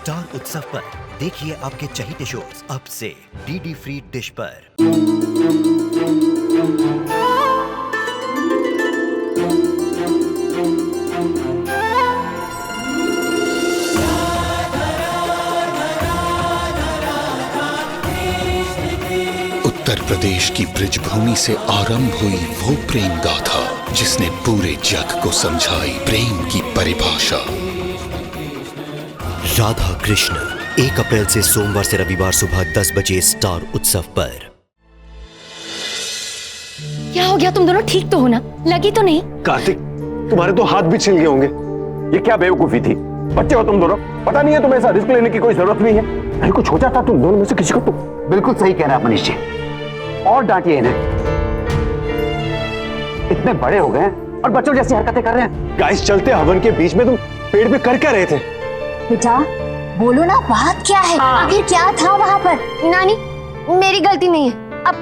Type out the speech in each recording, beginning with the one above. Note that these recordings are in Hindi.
स्टार उत्सव पर देखिए आपके चहीते शोज अब से डीडी फ्री डिश पर। उत्तर प्रदेश की ब्रिजभूमि से आरंभ हुई वो प्रेम गाथा जिसने पूरे जग को समझाई प्रेम की परिभाषा। राधा कृष्ण 1 अप्रैल से सोमवार से रविवार सुबह 10 बजे स्टार उत्सव पर। क्या हो गया? तुम दोनों ठीक तो हो ना? लगी तो नहीं? कार्तिक, तुम्हारे तो हाथ भी छिल गए होंगे। ये क्या बेवकूफी थी? बच्चे हो तुम दोनों, पता नहीं है तुम्हें ऐसा रिस्क लेने की कोई जरूरत नहीं है। अरे कुछ हो जाता तुम दोनों में से किसी को तो। बिल्कुल सही कह रहा है मनीष जी, और डांटिए इन्हें। इतने बड़े हो गए और बच्चों जैसी हरकतें कर रहे हैं। गाइस, चलते हवन के बीच में तुम पेड़ पे कर क्या रहे थे? बेटा बोलो ना, बात क्या है? आखिर क्या था वहाँ पर? नानी, मेरी गलती नहीं है। अब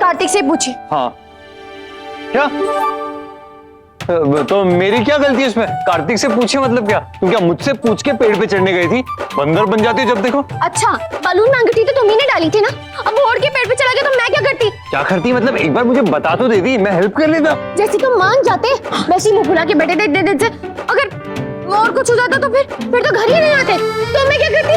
कार्तिक से पूछिए। हाँ, क्या? तो मेरी क्या गलती है इसमें? कार्तिक से पूछिए मतलब क्या? तुम क्या मुझसे पूछ के पेड़ पे चढ़ने गई थी? बंदर बन जाती जब देखो। अच्छा, बलून मांगी थी तो तुम्ही ने डाली थी ना। अब वो उड़ के पेड़ पे चला गया तो मैं क्या करती? क्या करती मतलब? एक बार मुझे बता तो देती, मैं हेल्प कर लेता। जैसे तुम मान जाते वैसे मुंह फुला के बैठे दे। अगर और कुछ हो जाता तो फिर तो घर ही नहीं आते। तो मैं क्या करती?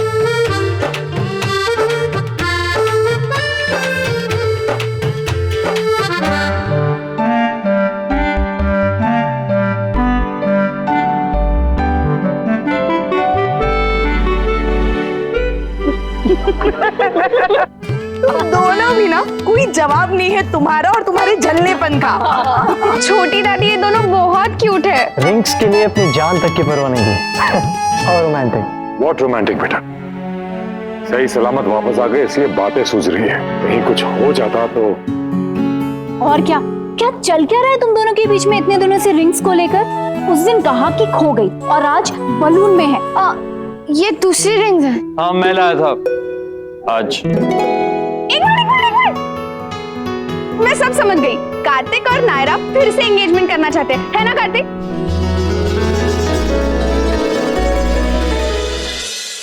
तुम दोनों भी ना, कोई जवाब नहीं है तुम्हारा और तुम्हारे जलनेपन का। छोटी दादी, ये दोनों बहुत क्यूट है। रिंग्स के लिए अपनी जान तक की परवाह नहीं की। और रोमांटिक। व्हाट रोमांटिक बेटा? सही सलामत वापस आ गए इसलिए बातें सूझ रही है। कहीं कुछ हो जाता तो। और क्या चल क्या रहा है तुम दोनों के बीच में इतने दिनों से रिंग्स को लेकर? उस दिन कहा कि खो गई और आज बलून में है। ये दूसरी रिंग्स है। हाँ, मैं लाया था आज। एक मिनट। मैं सब समझ गई। कार्तिक और नायरा फिर से एंगेजमेंट करना चाहते हैं, है ना कार्तिक?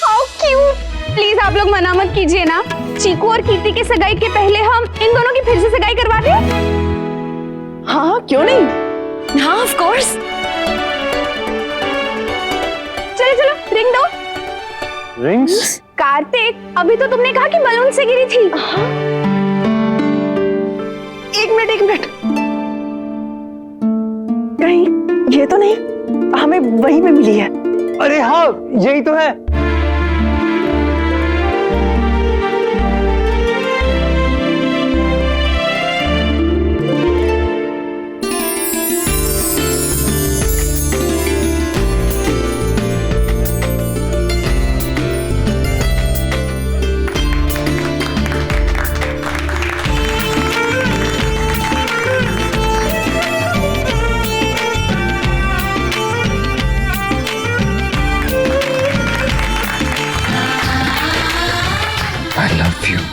How cute. प्लीज आप लोग मना मत कीजिए ना। चीकू और कीर्ति की सगाई के पहले हम इन दोनों की फिर से सगाई करवा दें? हाँ, क्यों नहीं? हाँ, ऑफ कोर्स। चलो रिंग दो। रिंग्स? कार्तिक, अभी तो तुमने कहा कि बलून से गिरी थी। एक मिनट। कहीं ये तो नहीं हमें वहीं पे मिली है? अरे हाँ, यही तो है।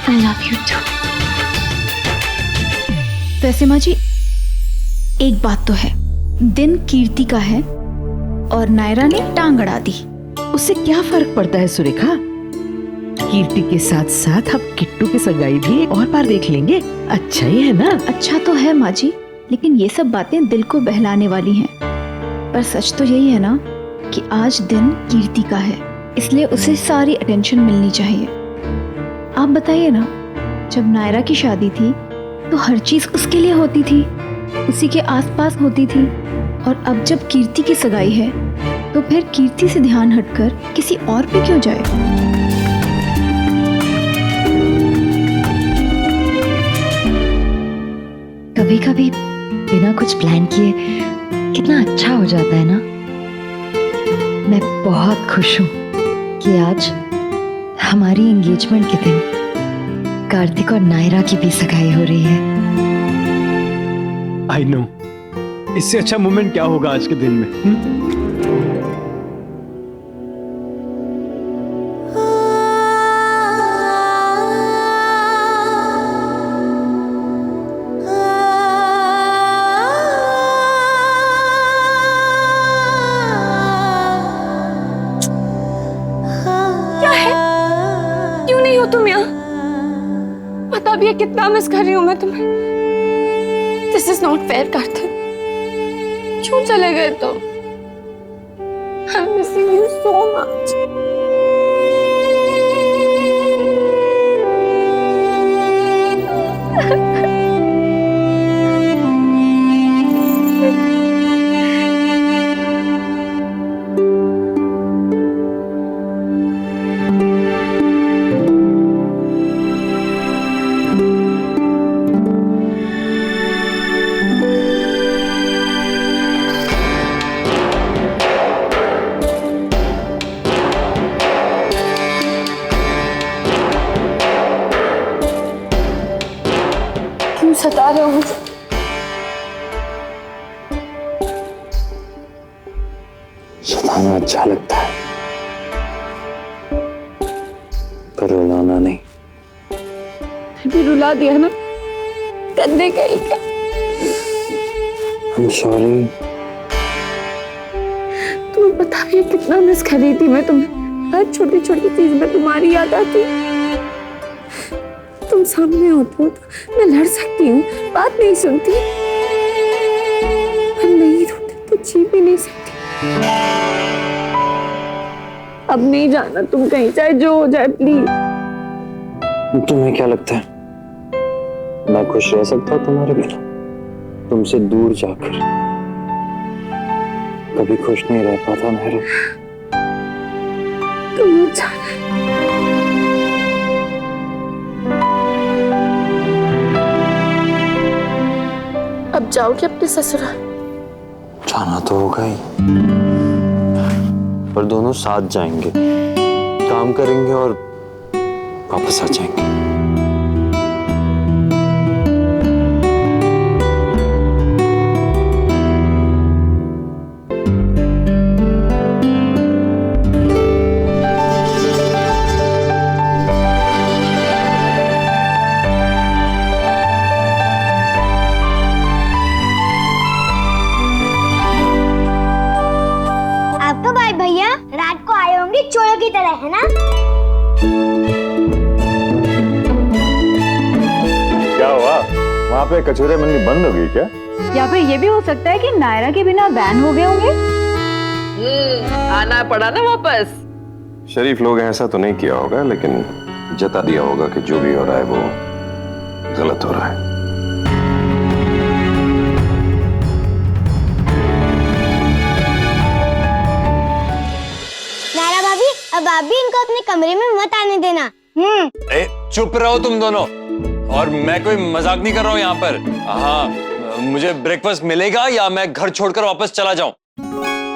I love you too। वैसे माँ जी, एक बात तो है, दिन कीर्ति का है और नायरा ने टांग अड़ा दी। उससे क्या फर्क पड़ता है सुरेखा? कीर्ति के साथ साथ अब किट्टू की सगाई भी एक और बार देख लेंगे। अच्छा ही है ना? अच्छा तो है माँ जी, लेकिन ये सब बातें दिल को बहलाने वाली हैं। पर सच तो यही है ना कि आज दिन कीर्ति का है, इसलिए उसे सारी अटेंशन मिलनी चाहिए। आप बताइए ना, जब नायरा की शादी थी तो हर चीज उसके लिए होती थी, उसी के आसपास होती थी, और अब जब कीर्ति की सगाई है तो फिर कीर्ति से ध्यान हटकर किसी और पे क्यों जाए? कभी कभी बिना कुछ प्लान किए कितना अच्छा हो जाता है ना। मैं बहुत खुश हूँ कि आज हमारी एंगेजमेंट के दिन कार्तिक और नायरा की भी सगाई हो रही है। आई नो, इससे अच्छा मोमेंट क्या होगा आज के दिन में? हाँ हो तुम यहाँ? बता भी कितना मिस कर रही हूँ मैं तुम्हें। This is not fair Kartik. क्यों चले गए तुम? I am missing you so much. क्यों सता रहे हो मुझे? सताना अच्छा लगता है, पर रुलाना नहीं। भी रुला दिया ना, करने का ही क्या? I'm sorry। तुम्हें पता भी है कितना मिस कर रही थी मैं तुम्हें। हर छोटी छोटी चीज में तुम्हारी याद आती। तुम सामने होते हो तो मैं लड़ सकती हूँ, बात नहीं सुनती, पर नहीं रोते तो जी भी नहीं सकती। अब नहीं जाना तुम कहीं, चाहे जो हो जाए, प्लीज। तुम्हें क्या लगता है मैं खुश रह सकता हूँ तुम्हारे बिना? तुमसे दूर जाकर कभी खुश नहीं रह पाता मेरे। तुम जाना अब जाओगे अपने ससुराल? जाना तो होगा ही, पर दोनों साथ जाएंगे, काम करेंगे और वापस आ जाएंगे। आपका भाई भैया रात को आए होंगे चोरों की तरह, है ना? क्या हुआ? वहाँ पे कचौरे मंडी बंद हो गई क्या? या फिर ये भी हो सकता है कि नायरा के बिना बैन हो गए होंगे। आना पड़ा ना वापस। शरीफ लोग हैं, ऐसा तो नहीं किया होगा, लेकिन जता दिया होगा कि जो भी हो रहा है वो गलत हो रहा है। नायरा भाभी, अब आप भी इनको अपने कमरे में मत आने देना। ए, चुप रहो तुम दोनों। और मैं कोई मजाक नहीं कर रहा हूँ यहाँ पर। हाँ, मुझे ब्रेकफास्ट मिलेगा या मैं घर छोड़कर वापस चला जाऊं?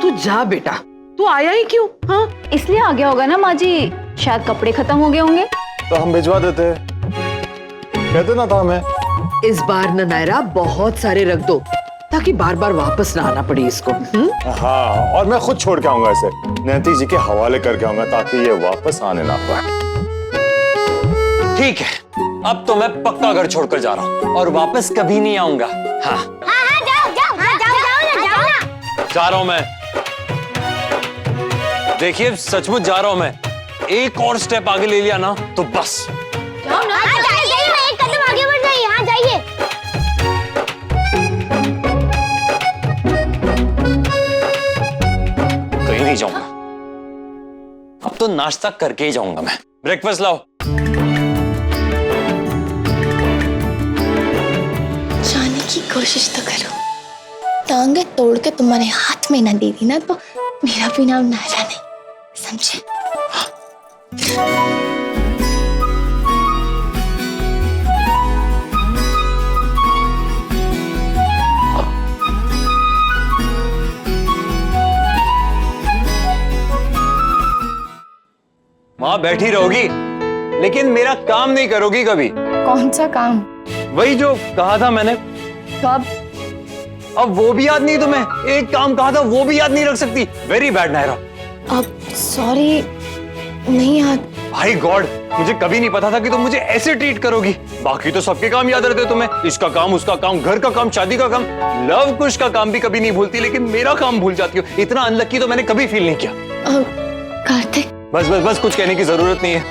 तू जा बेटा, तू आया ही क्यों? हाँ, इसलिए आ गया होगा ना माँ जी, शायद कपड़े खत्म हो गए होंगे। तो हम भिजवा देते, कहते ना था हमें। इस बार न नायरा बहुत सारे रख दो ताकि बार बार वापस ना आना पड़े इसको। हाँ, और मैं खुद छोड़ के आऊंगा इसे, नैन्सी जी के हवाले करके आऊंगा ताकि ये वापस आने ना पाए। ठीक है, अब तो मैं पक्का घर छोड़कर जा रहा हूँ और वापस कभी नहीं आऊंगा। हाँ, हाँ, जाओ जाओ, हाँ, जाओ ना। जा रहा हूँ मैं। देखिए, सचमुच जा रहा हूँ मैं। एक और स्टेप आगे ले लिया ना तो बस। जाओ ना, जाइए, एक कदम आगे बढ़ जाइए। हाँ, जाइए। कहीं नहीं जाऊंगा, अब तो नाश्ता करके ही जाऊंगा मैं। ब्रेकफास्ट लाओ। जाने की कोशिश तो करो, टांगे तोड़ के तुम्हारे हाथ में ना दे दी ना तो मेरा भी नाम नायरा नहीं, समझे? वहां बैठी रहोगी लेकिन मेरा काम नहीं करोगी कभी। कौन सा काम? वही जो कहा था मैंने। कब? अब वो भी याद नहीं तुम्हें? एक काम कहा था वो भी याद नहीं रख सकती। Very bad Naira. अब सॉरी, नहीं याद। भाई गॉड, मुझे कभी नहीं पता था कि तुम मुझे ऐसे ट्रीट करोगी। बाकी तो सबके काम याद रहते तुम्हें, इसका काम, उसका काम, घर का काम, शादी का काम, लव कुश का काम भी कभी नहीं भूलती, लेकिन मेरा काम भूल जाती हो। इतना अनलकी तो मैंने कभी फील नहीं किया। कार्तिक, बस बस बस, कुछ कहने की जरूरत नहीं है।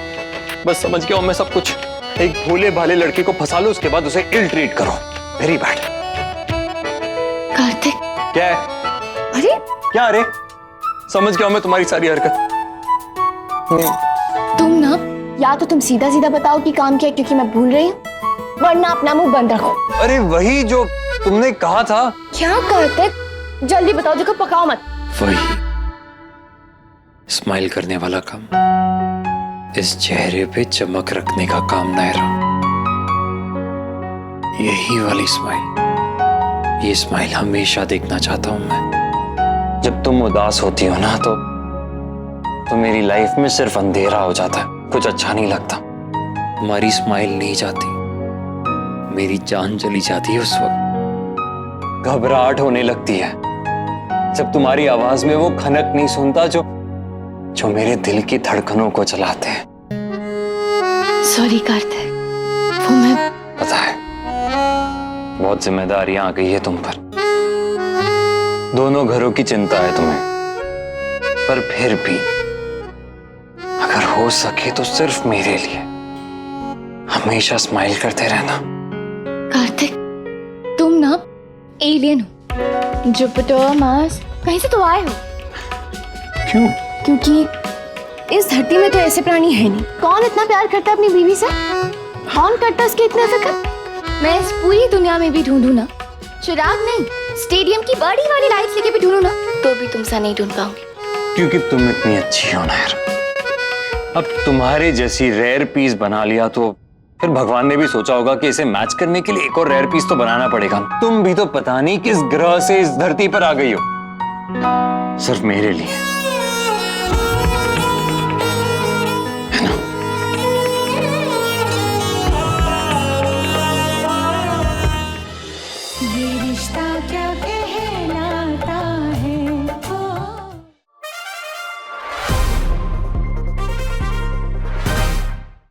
बस समझ गया हूं मैं सब कुछ। एक भोले भाले लड़के को फंसा लो, उसके बाद उसे इल ट्रीट करो। Very bad. कार्तिक, क्या है? अरे क्या अरे? समझ गया हूं मैं तुम्हारी सारी हरकत। तुम ना, या तो तुम सीधा सीधा बताओ कि काम किया क्योंकि मैं भूल रही हूँ, वरना अपना मुंह बंद रखो। अरे वही जो तुमने कहा था। क्या कार्तिक, जल्दी बताओ, देखो पकाओ मत। वही स्माइल करने वाला काम, इस चेहरे पे चमक रखने का काम, नायरा। यही वाली स्माइल, ये स्माइल हमेशा देखना चाहता हूं मैं। जब तुम उदास होती हो ना तो मेरी लाइफ में सिर्फ अंधेरा हो जाता है, कुछ अच्छा नहीं लगता। तुम्हारी स्माइल नहीं जाती, मेरी जान चली जाती है उस वक्त। घबराहट होने लगती है जब तुम्हारी आवाज में वो खनक नहीं सुनता जो मेरे दिल की धड़कनों को चलाते हैं। सॉरी कार्तिक, वो मैं पता है बहुत जिम्मेदारियां आ गई है तुम पर, दोनों घरों की चिंता है तुम्हें, पर फिर भी अगर हो सके तो सिर्फ मेरे लिए हमेशा स्माइल करते रहना। कार्तिक, तुम ना एलियन हो, जुपिटर, मार्स, कहीं से तो आए हो। क्यों? क्योंकि इस धरती में तो ऐसे प्राणी है नहीं। कौन इतना प्यार करता है अपनी बीवी से? कौन करता है उसके इतने फिक्र? मैं इस पूरी दुनिया में भी ढूंढूं ना, चिराग नहीं, स्टेडियम की बड़ी वाली लाइट्स लेके भी ढूंढूं ना, तो भी तुमसे नहीं ढूंढ पाऊंगी। क्योंकि तुम इतनी अच्छी हो नायर। अब तुम्हारे जैसी रेयर पीस बना लिया तो फिर भगवान ने भी सोचा होगा कि इसे मैच करने के लिए एक और रेयर पीस तो बनाना पड़ेगा। तुम भी तो पता नहीं किस ग्रह से इस धरती पर आ गई हो, सिर्फ मेरे लिए।